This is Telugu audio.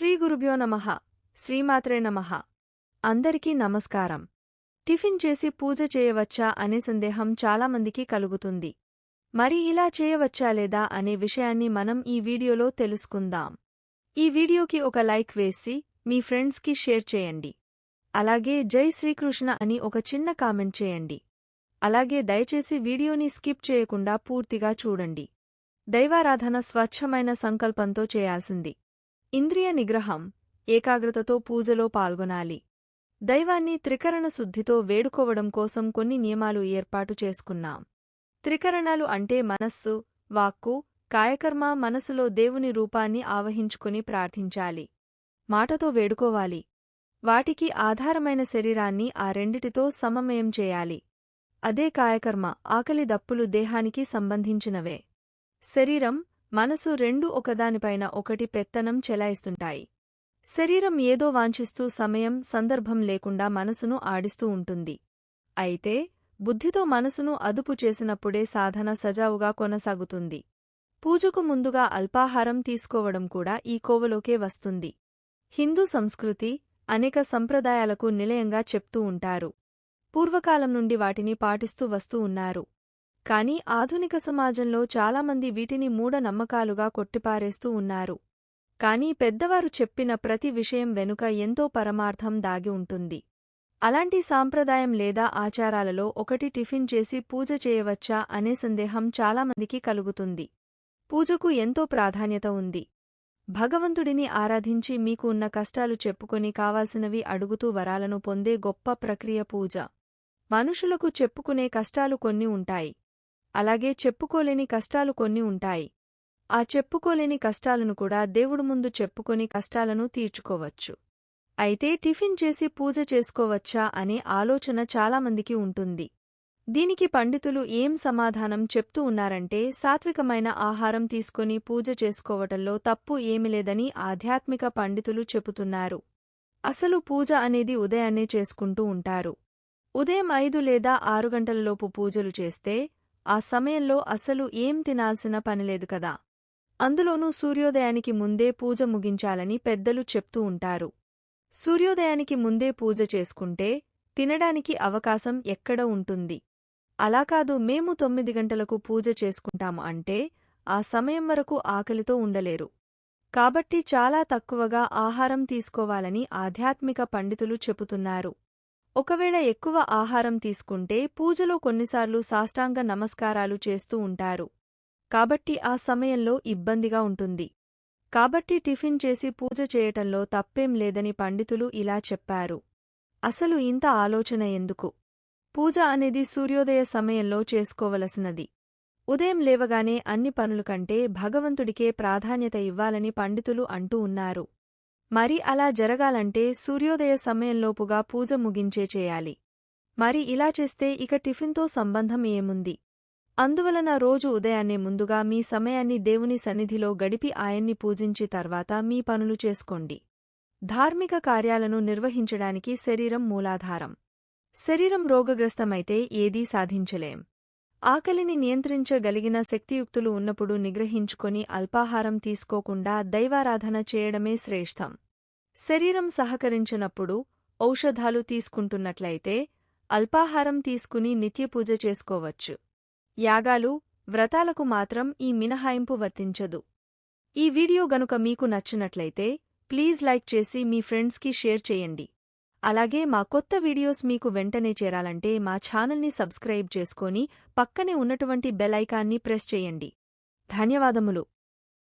శ్రీ గురుభ్యో నమః. శ్రీమాత్రే నమః. అందరికీ నమస్కారం. టిఫిన్ చేసి పూజ చేయవచ్చా అనే సందేహం చాలామందికి కలుగుతుంది. మరి ఇలా చేయవచ్చా లేదా అనే విషయాన్ని మనం ఈ వీడియోలో తెలుసుకుందాం. ఈ వీడియోకి ఒక లైక్ వేసి మీ ఫ్రెండ్స్కి షేర్ చేయండి. అలాగే జై శ్రీకృష్ణ అని ఒక చిన్న కామెంట్ చేయండి. అలాగే దయచేసి వీడియోని స్కిప్ చేయకుండా పూర్తిగా చూడండి. దైవారాధన స్వచ్ఛమైన సంకల్పంతో చేయాల్సింది. ఇంద్రియ నిగ్రహం, ఏకాగ్రతతో పూజలో పాల్గొనాలి. దైవాన్ని త్రికరణ శుద్ధితో వేడుకోవడం కోసం కొన్ని నియమాలు ఏర్పాటు చేసుకున్నాం. త్రికరణాలు అంటే మనస్సు, వాక్కు, కాయకర్మ. మనసులో దేవుని రూపాన్ని ఆవహించుకుని ప్రార్థించాలి. మాటతో వేడుకోవాలి. వాటికి ఆధారమైన శరీరాన్ని ఆ రెండిటితో సమమయం చేయాలి. అదే కాయకర్మ. ఆకలి దప్పులు దేహానికి సంబంధించినవే. శరీరం, మనసు రెండూ ఒకదానిపైన ఒకటి పెత్తనం చెలాయిస్తుంటాయి. శరీరం ఏదో వాంఛిస్తూ సమయం, సందర్భం లేకుండా మనసును ఆడిస్తూ ఉంటుంది. అయితే బుద్ధితో మనసును అదుపు చేసినప్పుడే సాధన సజావుగా కొనసాగుతుంది. పూజకు ముందుగా అల్పాహారం తీసుకోవడం కూడా ఈ కోవలోకే వస్తుంది. హిందూ సంస్కృతి అనేక సంప్రదాయాలకు నిలయంగా చెప్తూ ఉంటారు. పూర్వకాలం నుండి వాటిని పాటిస్తూ వస్తూ ఉన్నారు. కాని ఆధునిక సమాజంలో చాలామంది వీటిని మూఢనమ్మకాలుగా కొట్టిపారేస్తూ ఉన్నారు. కాని పెద్దవారు చెప్పిన ప్రతి విషయం వెనుక ఎంతో పరమార్థం దాగి ఉంటుంది. అలాంటి సాంప్రదాయం లేదా ఆచారాలలో ఒకటి టిఫిన్ చేసి పూజ చేయవచ్చా అనే సందేహం చాలామందికి కలుగుతుంది. పూజకు ఎంతో ప్రాధాన్యత ఉంది. భగవంతుడిని ఆరాధించి మీకు ఉన్న కష్టాలు చెప్పుకొని కావాల్సినవి అడుగుతూ వరాలను పొందే గొప్ప ప్రక్రియ పూజ. మనుషులకు చెప్పుకునే కష్టాలు కొన్ని ఉంటాయి. అలాగే చెప్పుకోలేని కష్టాలు కొన్ని ఉంటాయి. ఆ చెప్పుకోలేని కష్టాలను కూడా దేవుడు ముందు చెప్పుకొని కష్టాలను తీర్చుకోవచ్చు. అయితే టిఫిన్ చేసి పూజ చేసుకోవచ్చా అనే ఆలోచన చాలామందికి ఉంటుంది. దీనికి పండితులు ఏం సమాధానం చెప్తూ ఉన్నారంటే, సాత్వికమైన ఆహారం తీసుకొని పూజ చేసుకోవటంలో తప్పు ఏమిలేదని ఆధ్యాత్మిక పండితులు చెబుతున్నారు. అసలు పూజ అనేది ఉదయాన్నే చేసుకుంటూ ఉంటారు. ఉదయం 5 లేదా 6 గంటలలోపు పూజలు చేస్తే ఆ సమయంలో అసలు ఏం తినాల్సిన పనిలేదు కదా. అందులోనూ సూర్యోదయానికి ముందే పూజ ముగించాలని పెద్దలు చెప్తూ ఉంటారు. సూర్యోదయానికి ముందే పూజ చేసుకుంటే తినడానికి అవకాశం ఎక్కడ ఉంటుంది? అలా కాదు, మేము 9 గంటలకు పూజ చేసుకుంటాము అంటే ఆ సమయం వరకు ఆకలితో ఉండలేరు. కాబట్టి చాలా తక్కువగా ఆహారం తీసుకోవాలని ఆధ్యాత్మిక పండితులు చెబుతున్నారు. ఒకవేళ ఎక్కువ ఆహారం తీసుకుంటే పూజలో కొన్నిసార్లు సాష్టాంగ నమస్కారాలు చేస్తూ ఉంటారు. కాబట్టి ఆ సమయంలో ఇబ్బందిగా ఉంటుంది. కాబట్టి టిఫిన్ చేసి పూజ చేయటంలో తప్పేం లేదని పండితులు ఇలా చెప్పారు. అసలు ఇంత ఆలోచన ఎందుకు? పూజ అనేది సూర్యోదయ సమయంలో చేసుకోవలసినది. ఉదయం లేవగానే అన్ని పనుల కంటే భగవంతుడికే ప్రాధాన్యత ఇవ్వాలని పండితులు అంటూ ఉన్నారు. మరి అలా జరగాలంటే సూర్యోదయ సమయంలోపుగా పూజ ముగించే చేయాలి. మరి ఇలా చేస్తే ఇక టిఫిన్తో సంబంధం ఏముంది? అందువలన రోజు ఉదయాన్నే ముందుగా మీ సమయాన్ని దేవుని సన్నిధిలో గడిపి ఆయన్ని పూజించి తర్వాత మీ పనులు చేసుకోండి. ధార్మిక కార్యాలను నిర్వహించడానికి శరీరం మూలాధారం. శరీరం రోగగ్రస్తమైతే ఏదీ సాధించలేం. ఆకలిని నియంత్రించగలిగిన శక్తియుక్తులు ఉన్నప్పుడు నిగ్రహించుకొని అల్పాహారం తీసుకోకుండా దైవారాధన చేయడమే శ్రేష్టం. శరీరం సహకరించినప్పుడు ఔషధాలు తీసుకుంటున్నట్లయితే అల్పాహారం తీసుకుని నిత్యపూజ చేసుకోవచ్చు. యాగాలు, వ్రతాలకు మాత్రం ఈ మినహాయింపు వర్తించదు. ఈ వీడియో గనుక మీకు నచ్చినట్లయితే ప్లీజ్ లైక్ చేసి మీ ఫ్రెండ్స్కి షేర్ చేయండి. అలాగే మా కొత్త వీడియోస్ మీకు వెంటనే చేరాలంటే మా ఛానల్ని సబ్స్క్రైబ్ చేసుకొని పక్కనే ఉన్నటువంటి బెల్ ఐకాన్ని ప్రెస్ చేయండి. ధన్యవాదములు.